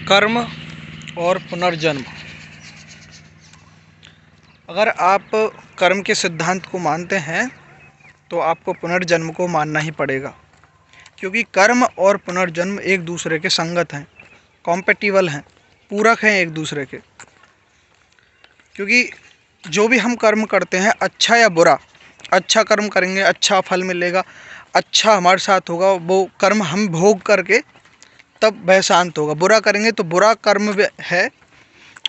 कर्म और पुनर्जन्म। अगर आप कर्म के सिद्धांत को मानते हैं तो आपको पुनर्जन्म को मानना ही पड़ेगा, क्योंकि कर्म और पुनर्जन्म एक दूसरे के संगत हैं, कॉम्पेटिबल हैं, पूरक हैं एक दूसरे के। क्योंकि जो भी हम कर्म करते हैं, अच्छा या बुरा, अच्छा कर्म करेंगे अच्छा फल मिलेगा, अच्छा हमारे साथ होगा, वो कर्म हम भोग करके तब वह शांत होगा। बुरा करेंगे तो बुरा कर्म है,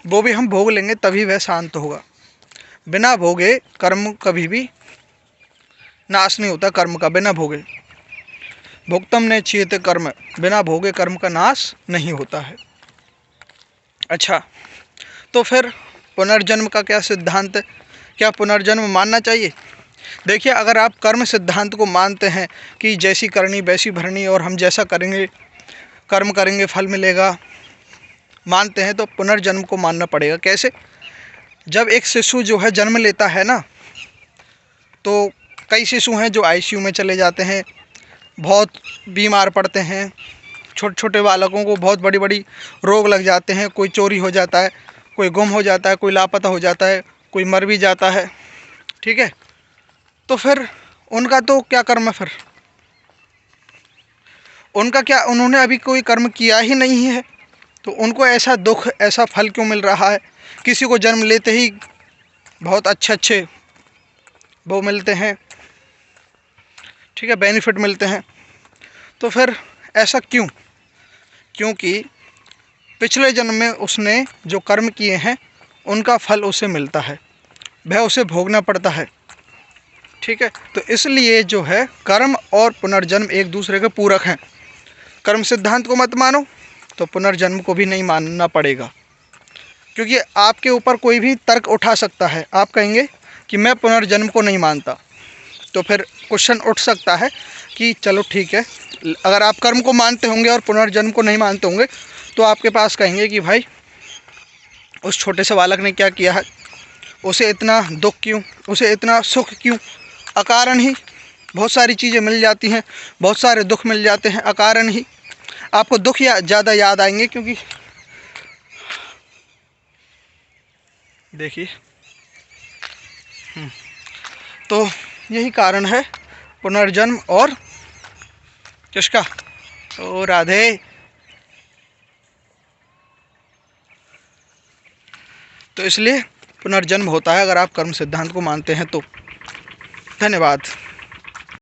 वो भी हम भोग लेंगे तभी वह शांत होगा। बिना भोगे कर्म कभी भी नाश नहीं होता। कर्म का बिना भोगे, भोक्तम ने चीयते कर्म, बिना भोगे कर्म का नाश नहीं होता है। अच्छा, तो फिर पुनर्जन्म का क्या सिद्धांत है? क्या पुनर्जन्म मानना चाहिए? देखिए, अगर आप कर्म सिद्धांत को मानते हैं कि जैसी करनी वैसी भरनी और हम जैसा करेंगे कर्म करेंगे फल मिलेगा, मानते हैं तो पुनर्जन्म को मानना पड़ेगा। कैसे? जब एक शिशु जो है जन्म लेता है ना, तो कई शिशु हैं जो आईसीयू में चले जाते हैं, बहुत बीमार पड़ते हैं। छोटे छोटे बालकों को बहुत बड़ी बड़ी रोग लग जाते हैं, कोई चोरी हो जाता है, कोई गुम हो जाता है, कोई लापता हो जाता है, कोई मर भी जाता है। ठीक है, तो फिर उनका तो क्या कर्म है? फिर उनका क्या, उन्होंने अभी कोई कर्म किया ही नहीं है, तो उनको ऐसा दुख, ऐसा फल क्यों मिल रहा है? किसी को जन्म लेते ही बहुत अच्छे अच्छे वो मिलते हैं, ठीक है, बेनिफिट मिलते हैं। तो फिर ऐसा क्यों? क्योंकि पिछले जन्म में उसने जो कर्म किए हैं उनका फल उसे मिलता है, वह उसे भोगना पड़ता है। ठीक है, तो इसलिए जो है कर्म और पुनर्जन्म एक दूसरे के पूरक हैं। कर्म सिद्धांत को मत मानो तो पुनर्जन्म को भी नहीं मानना पड़ेगा, क्योंकि आपके ऊपर कोई भी तर्क उठा सकता है। आप कहेंगे कि मैं पुनर्जन्म को नहीं मानता, तो फिर क्वेश्चन उठ सकता है कि चलो ठीक है, अगर आप कर्म को मानते होंगे और पुनर्जन्म को नहीं मानते होंगे तो आपके पास कहेंगे कि भाई उस छोटे से बालक ने क्या किया है, उसे इतना दुख क्यों, उसे इतना सुख क्यों? अकारण ही बहुत सारी चीज़ें मिल जाती हैं, बहुत सारे दुख मिल जाते हैं अकारण ही। आपको दुख ज़्यादा याद आएंगे, क्योंकि देखिए तो यही कारण है पुनर्जन्म और किसका? ओ राधे। तो इसलिए पुनर्जन्म होता है अगर आप कर्म सिद्धांत को मानते हैं तो। धन्यवाद।